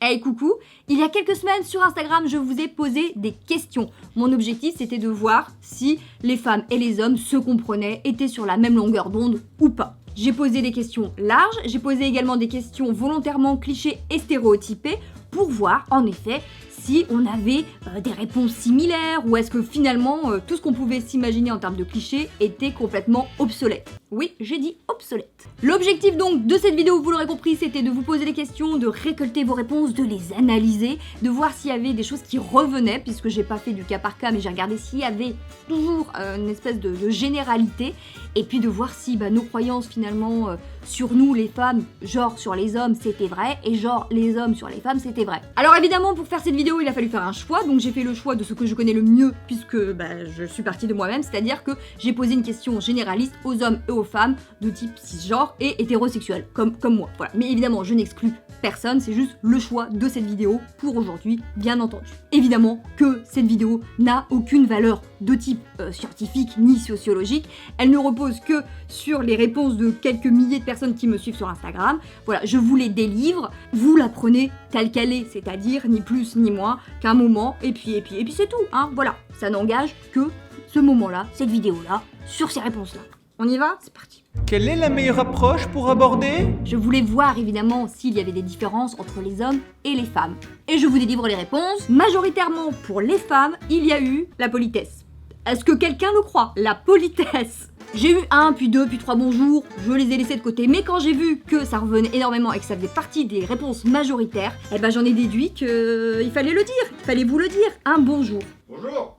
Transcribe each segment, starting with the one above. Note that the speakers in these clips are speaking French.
Hey coucou, il y a quelques semaines sur Instagram, je vous ai posé des questions. Mon objectif, c'était de voir si les femmes et les hommes se comprenaient, étaient sur la même longueur d'onde ou pas. J'ai posé des questions larges, j'ai posé également des questions volontairement clichés et stéréotypées pour voir, en effet, si on avait des réponses similaires ou est-ce que finalement tout ce qu'on pouvait s'imaginer en termes de clichés était complètement obsolète. Oui, j'ai dit obsolète. L'objectif donc de cette vidéo, vous l'aurez compris, c'était de vous poser des questions, de récolter vos réponses, de les analyser, de voir s'il y avait des choses qui revenaient, puisque j'ai pas fait du cas par cas, mais j'ai regardé s'il y avait toujours une espèce de généralité, et puis de voir si nos croyances finalement sur nous les femmes, genre sur les hommes c'était vrai, et genre les hommes sur les femmes c'était vrai. Alors évidemment pour faire cette vidéo il a fallu faire un choix, donc j'ai fait le choix de ce que je connais le mieux, puisque je suis partie de moi-même, c'est-à-dire que j'ai posé une question généraliste aux hommes et aux femmes de type cisgenre et hétérosexuel, comme moi, voilà. Mais évidemment je n'exclus personne, c'est juste le choix de cette vidéo pour aujourd'hui, bien entendu. Évidemment que cette vidéo n'a aucune valeur de type scientifique ni sociologique, elle ne repose que sur les réponses de quelques milliers de personnes qui me suivent sur Instagram. Voilà, je vous les délivre, vous la prenez telle qu'elle est, c'est-à-dire ni plus ni moins qu'un moment, et puis c'est tout, hein, voilà. Ça n'engage que ce moment-là, cette vidéo-là, sur ces réponses-là. On y va? C'est parti. Quelle est la meilleure approche pour aborder? Je voulais voir évidemment s'il y avait des différences entre les hommes et les femmes. Et je vous délivre les réponses. Majoritairement pour les femmes, il y a eu la politesse. Est-ce que quelqu'un le croit? La politesse. J'ai eu 1, puis 2, puis 3 bonjours, je les ai laissés de côté, mais quand j'ai vu que ça revenait énormément et que ça faisait partie des réponses majoritaires, j'en ai déduit qu'il fallait le dire, il fallait vous le dire. Un bonjour. Bonjour.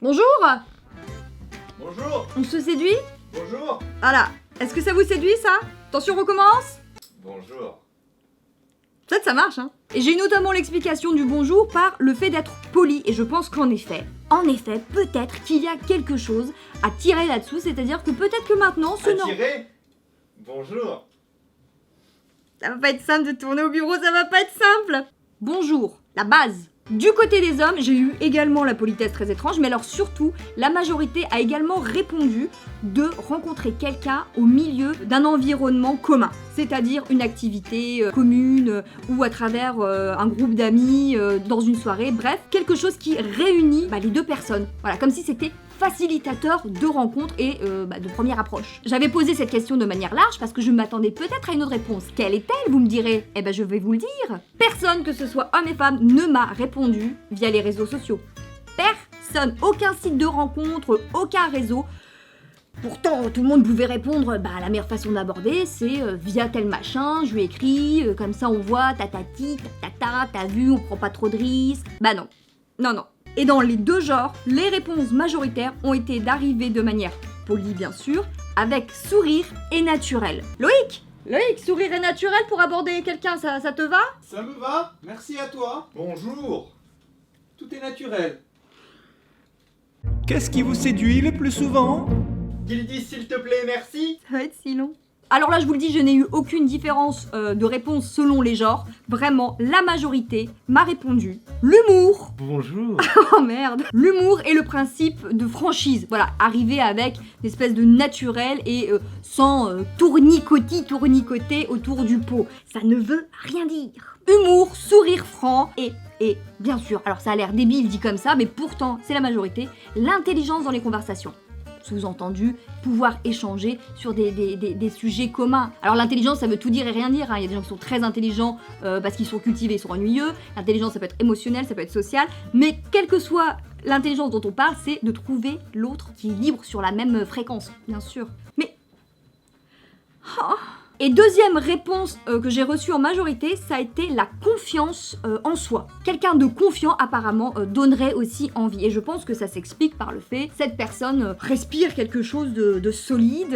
Bonjour. Bonjour. On se séduit? Bonjour. Voilà. Est-ce que ça vous séduit ça? Attention, on recommence. Bonjour. Peut-être ça marche, hein. Et j'ai eu notamment l'explication du bonjour par le fait d'être poli, et je pense qu'en effet, peut-être qu'il y a quelque chose à tirer là-dessous, c'est-à-dire que peut-être que maintenant, ce nom... Attiré. Bonjour. Ça va pas être simple de tourner au bureau, ça va pas être simple. Bonjour, la base. Du côté des hommes, j'ai eu également la politesse très étrange, mais alors surtout, la majorité a également répondu de rencontrer quelqu'un au milieu d'un environnement commun, c'est-à-dire une activité commune ou à travers un groupe d'amis dans une soirée, bref, quelque chose qui réunit les deux personnes. Voilà, comme si c'était facilitateur de rencontres et de première approche. J'avais posé cette question de manière large parce que je m'attendais peut-être à une autre réponse. Quelle est-elle? Vous me direz. Je vais vous le dire. Personne, que ce soit homme et femme, ne m'a répondu via les réseaux sociaux. Personne. Aucun site de rencontre, aucun réseau. Pourtant, tout le monde pouvait répondre, la meilleure façon d'aborder, c'est via tel machin, je lui écris, comme ça on voit, tatati, tatata, t'as vu, on prend pas trop de risques. Non. Non. Et dans les deux genres, les réponses majoritaires ont été d'arriver de manière polie bien sûr, avec sourire et naturel. Loïc, sourire et naturel pour aborder quelqu'un, ça te va? Ça me va, merci à toi. Bonjour. Tout est naturel. Qu'est-ce qui vous séduit le plus souvent? Qu'il dise s'il te plaît merci. Ça va être si long. Alors là, je vous le dis, je n'ai eu aucune différence de réponse selon les genres. Vraiment, la majorité m'a répondu l'humour. Bonjour. Oh merde. L'humour et le principe de franchise. Voilà, arriver avec une espèce de naturel et sans tournicoter autour du pot. Ça ne veut rien dire. Humour, sourire franc et bien sûr, alors ça a l'air débile dit comme ça, mais pourtant c'est la majorité, l'intelligence dans les conversations. Sous-entendu, pouvoir échanger sur des sujets communs. Alors l'intelligence, ça veut tout dire et rien dire, hein. Il y a des gens qui sont très intelligents parce qu'ils sont cultivés, ils sont ennuyeux. L'intelligence, ça peut être émotionnel, ça peut être social. Mais quelle que soit l'intelligence dont on parle, c'est de trouver l'autre qui est libre sur la même fréquence, bien sûr. Mais... Oh. Et deuxième réponse que j'ai reçue en majorité, ça a été la confiance en soi. Quelqu'un de confiant apparemment donnerait aussi envie. Et je pense que ça s'explique par le fait que cette personne respire quelque chose de solide,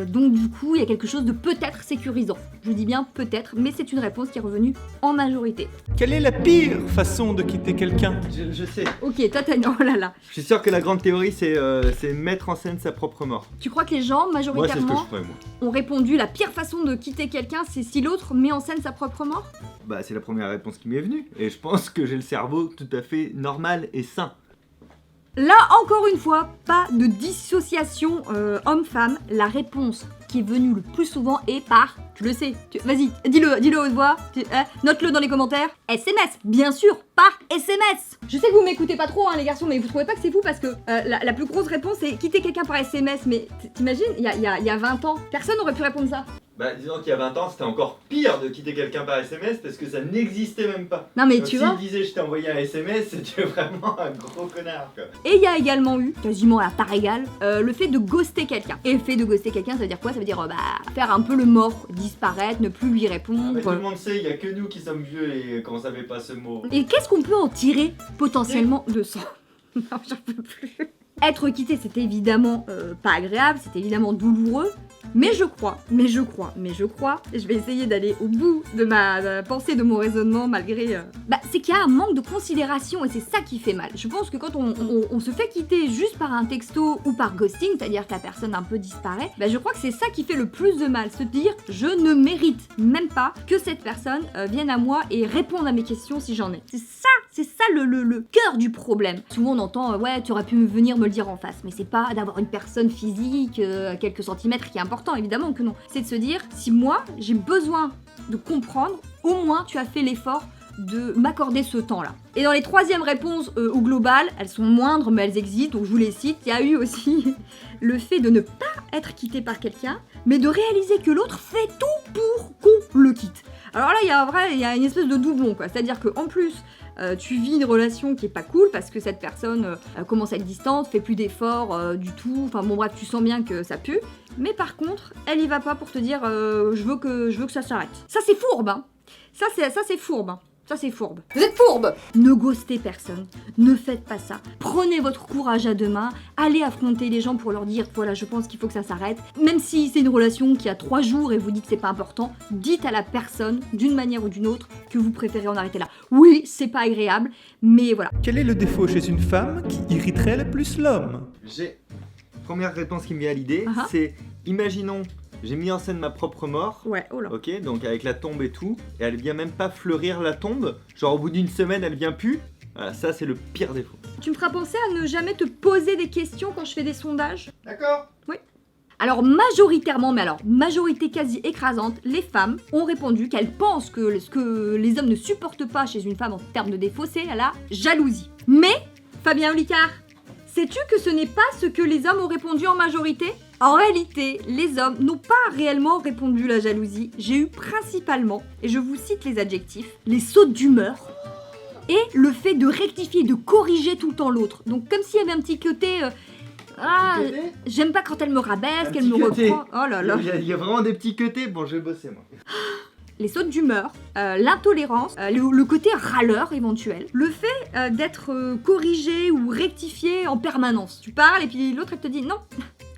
donc du coup il y a quelque chose de peut-être sécurisant. Je dis bien peut-être, mais c'est une réponse qui est revenue en majorité. Quelle est la pire façon de quitter quelqu'un? Je sais. Ok, oh là là. Je suis sûr que la grande théorie c'est mettre en scène sa propre mort. Tu crois que les gens Moi c'est ce que majoritairement je ferais moi. ont répondu la pire façon de quitter quelqu'un, c'est si l'autre met en scène sa propre mort? C'est la première réponse qui m'est venue. Et je pense que j'ai le cerveau tout à fait normal et sain. Là, encore une fois, pas de dissociation homme-femme. La réponse qui est venue le plus souvent est par, tu le sais, vas-y, dis-le haute voix, note-le dans les commentaires. SMS, bien sûr, par SMS. Je sais que vous m'écoutez pas trop, hein, les garçons, mais vous trouvez pas que c'est fou parce que la plus grosse réponse c'est quitter quelqu'un par SMS. Mais t'imagines, il y a 20 ans, personne n'aurait pu répondre ça. Bah, disons qu'il y a 20 ans, c'était encore pire de quitter quelqu'un par SMS parce que ça n'existait même pas. Non mais Donc, tu s'il vois. disait je t'ai envoyé un SMS, c'était vraiment un gros connard quoi. Et il y a également eu, quasiment à part égale, le fait de ghoster quelqu'un. Et le fait de ghoster quelqu'un, ça veut dire quoi? Ça veut dire faire un peu le mort, disparaître, ne plus lui répondre. Mais tout le monde sait, il y a que nous qui sommes vieux et qu'on savait pas ce mot. Et qu'est-ce qu'on peut en tirer potentiellement de ça? Non, j'en peux plus. Être quitté, c'est évidemment pas agréable, c'est évidemment douloureux, mais je crois, je vais essayer d'aller au bout de ma pensée, de mon raisonnement, malgré... c'est qu'il y a un manque de considération, et c'est ça qui fait mal. Je pense que quand on se fait quitter juste par un texto ou par ghosting, c'est-à-dire que la personne un peu disparaît, je crois que c'est ça qui fait le plus de mal, se dire « je ne mérite même pas que cette personne vienne à moi et réponde à mes questions si j'en ai ». C'est ça le cœur du problème. Souvent on entend ouais, tu aurais pu venir me le dire en face, mais c'est pas d'avoir une personne physique à quelques centimètres qui est important, évidemment que non. C'est de se dire, si moi j'ai besoin de comprendre, au moins tu as fait l'effort de m'accorder ce temps-là. Et dans les troisièmes réponses au global, elles sont moindres mais elles existent, donc je vous les cite. Il y a eu aussi le fait de ne pas être quitté par quelqu'un, mais de réaliser que l'autre fait tout pour qu'on le quitte. Alors là, il y a une espèce de doublon, quoi. C'est-à-dire qu'en plus, tu vis une relation qui est pas cool parce que cette personne commence à être distante, fait plus d'efforts du tout, enfin bon bref, tu sens bien que ça pue. Mais par contre, elle y va pas pour te dire je veux que ça s'arrête. Ça c'est fourbe, hein. Ça c'est fourbe, hein. Ça c'est fourbe. Vous êtes fourbe! Ne ghostez personne, ne faites pas ça. Prenez votre courage à deux mains, allez affronter les gens pour leur dire voilà, je pense qu'il faut que ça s'arrête. Même si c'est une relation qui a 3 jours et vous dites que c'est pas important, dites à la personne, d'une manière ou d'une autre, que vous préférez en arrêter là. Oui, c'est pas agréable, mais voilà. Quel est le défaut chez une femme qui irriterait le plus l'homme? J'ai première réponse qui me vient à l'idée, c'est imaginons j'ai mis en scène ma propre mort. Ouais, oh là. Ok, donc avec la tombe et tout, et elle vient même pas fleurir la tombe. Genre au bout d'une semaine, elle vient plus. Voilà, ça c'est le pire défaut. Tu me feras penser à ne jamais te poser des questions quand je fais des sondages. D'accord. Oui. Alors majoritairement, mais alors majorité quasi écrasante, les femmes ont répondu qu'elles pensent que ce que les hommes ne supportent pas chez une femme en termes de défaut, c'est la jalousie. Mais, Fabien Olicard, sais-tu que ce n'est pas ce que les hommes ont répondu en majorité ? En réalité, les hommes n'ont pas réellement répondu la jalousie. J'ai eu principalement, et je vous cite les adjectifs, les sautes d'humeur et le fait de rectifier, de corriger tout le temps l'autre. Donc comme s'il y avait un petit côté... j'aime pas quand elle me rabaisse, qu'elle me reprend. Oh là là. Il y a vraiment des petits côtés. Bon, je vais bosser moi. Les sautes d'humeur, l'intolérance, le côté râleur éventuel, le fait d'être corrigé ou rectifié en permanence. Tu parles et puis l'autre elle te dit non,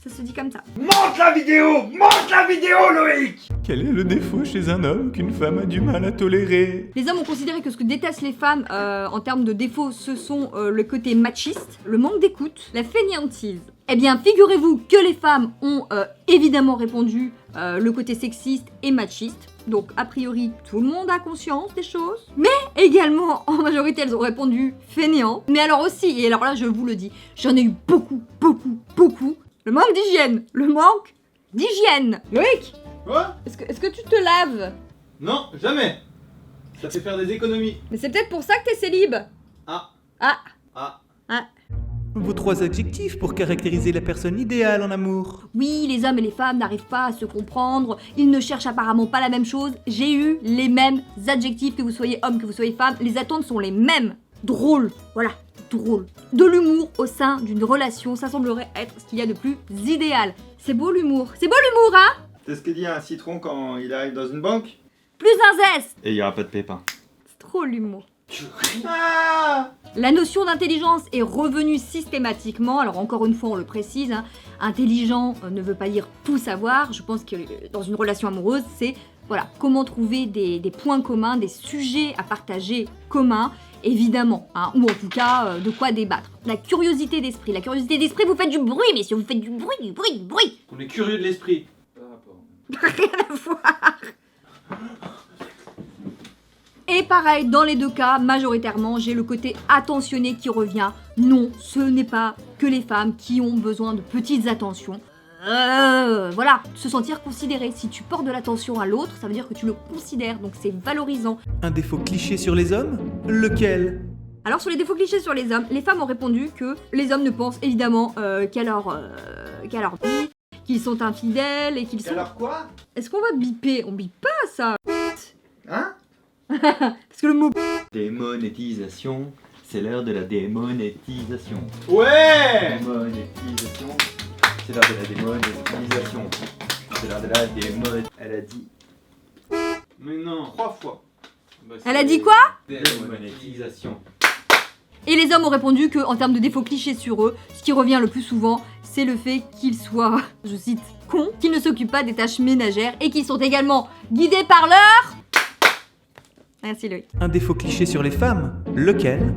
ça se dit comme ça. Monte la vidéo Loïc. Quel est le défaut chez un homme qu'une femme a du mal à tolérer? Les hommes ont considéré que ce que détestent les femmes en termes de défauts, ce sont le côté machiste, le manque d'écoute, la fainéantise. Eh bien, figurez-vous que les femmes ont évidemment répondu le côté sexiste et machiste. Donc, a priori, tout le monde a conscience des choses. Mais également, en majorité, elles ont répondu fainéant. Mais alors aussi, et alors là, je vous le dis, j'en ai eu beaucoup. Le manque d'hygiène. Loïc, Quoi? est-ce que tu te laves? Non, jamais. Ça fait faire des économies. Mais c'est peut-être pour ça que t'es célib. Ah. Vos 3 adjectifs pour caractériser la personne idéale en amour. Oui, les hommes et les femmes n'arrivent pas à se comprendre, ils ne cherchent apparemment pas la même chose. J'ai eu les mêmes adjectifs, que vous soyez homme, que vous soyez femme, les attentes sont les mêmes. Drôle, voilà, drôle. De l'humour au sein d'une relation, ça semblerait être ce qu'il y a de plus idéal. C'est beau l'humour, hein? C'est ce que dit un citron quand il arrive dans une banque. Plus un zeste. Et il y aura pas de pépins. C'est trop l'humour. Ah. La notion d'intelligence est revenue systématiquement, alors encore une fois on le précise, hein, intelligent ne veut pas dire tout savoir, je pense que dans une relation amoureuse c'est voilà, comment trouver des points communs, des sujets à partager communs, évidemment, hein, ou en tout cas de quoi débattre. La curiosité d'esprit, vous faites du bruit messieurs, vous faites du bruit. On est curieux de l'esprit. Rien à voir. Et pareil, dans les deux cas, majoritairement, j'ai le côté attentionné qui revient. Non, ce n'est pas que les femmes qui ont besoin de petites attentions. Voilà, se sentir considéré. Si tu portes de l'attention à l'autre, ça veut dire que tu le considères, donc c'est valorisant. Un défaut cliché sur les hommes? Lequel? Alors sur les défauts clichés sur les hommes, les femmes ont répondu que les hommes ne pensent évidemment qu'à leur vie, qu'ils sont infidèles et qu'ils sont... Alors quoi? Est-ce qu'on va biper? On bip pas ça. Hein? Parce que le mot... Démonétisation, c'est l'heure de la démonétisation. Ouais! Démonétisation, c'est l'heure de la démonétisation. C'est l'heure de la démonétisation. Elle a dit Mais non. 3 fois. Bah, Elle a dit quoi? démonétisation. Et les hommes ont répondu que, en termes de défauts clichés sur eux, ce qui revient le plus souvent, c'est le fait qu'ils soient, je cite, cons, qu'ils ne s'occupent pas des tâches ménagères et qu'ils sont également guidés par leur... Merci Loïc. Un défaut cliché sur les femmes? Lequel?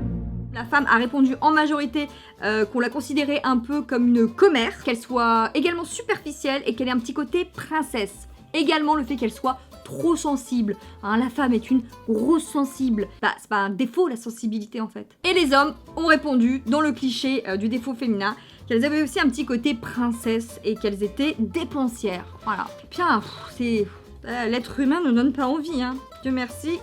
La femme a répondu en majorité qu'on la considérait un peu comme une commère, qu'elle soit également superficielle et qu'elle ait un petit côté princesse. Également le fait qu'elle soit trop sensible. Hein, la femme est une grosse sensible. Bah, c'est pas un défaut la sensibilité en fait. Et les hommes ont répondu dans le cliché du défaut féminin qu'elles avaient aussi un petit côté princesse et qu'elles étaient dépensières. Voilà. Bien, c'est... l'être humain ne donne pas envie, hein. Dieu merci.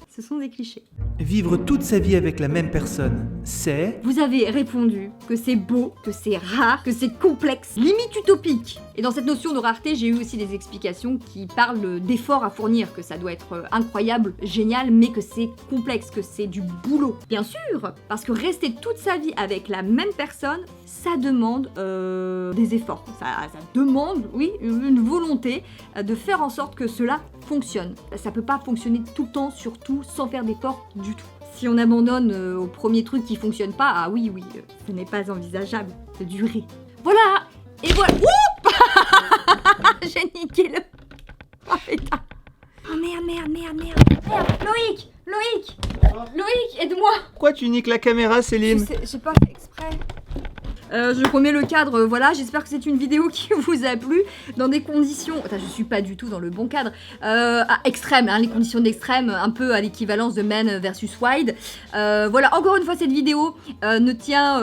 Ce sont des clichés. Vivre toute sa vie avec la même personne, c'est... Vous avez répondu que c'est beau, que c'est rare, que c'est complexe, limite utopique. Et dans cette notion de rareté, j'ai eu aussi des explications qui parlent d'efforts à fournir, que ça doit être incroyable, génial, mais que c'est complexe, que c'est du boulot. Bien sûr, parce que rester toute sa vie avec la même personne, ça demande des efforts. Ça demande, oui, une volonté de faire en sorte que cela fonctionne. Ça peut pas fonctionner tout le temps, surtout sans faire d'efforts du tout. Si on abandonne au premier truc qui fonctionne pas, ah oui, ce n'est pas envisageable de durer. Voilà. Et voilà. Oups. J'ai niqué le... Oh putain. Oh merde. Loïc, aide-moi. Pourquoi tu niques la caméra, Céline? J'ai pas fait exprès. Je remets le cadre, voilà, j'espère que c'est une vidéo qui vous a plu, dans des conditions... Attends, je suis pas du tout dans le bon cadre. Extrêmes, hein, les conditions d'extrême, un peu à l'équivalence de Men versus Wild. Voilà, encore une fois, cette vidéo ne tient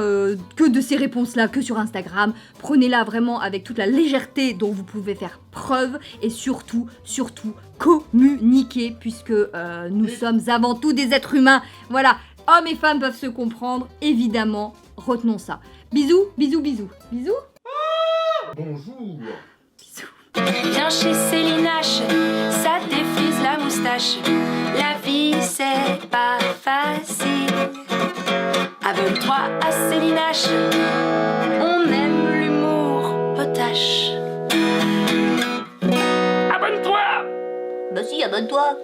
que de ces réponses-là, que sur Instagram. Prenez-la vraiment avec toute la légèreté dont vous pouvez faire preuve, et surtout, communiquez, puisque nous sommes avant tout des êtres humains. Voilà, hommes et femmes peuvent se comprendre, évidemment, retenons ça. Bisous. Bonjour. Viens chez Céline H, ça défrise la moustache. La vie c'est pas facile. Abonne-toi à Céline H, on aime l'humour potache. Abonne-toi. Bah si, abonne-toi.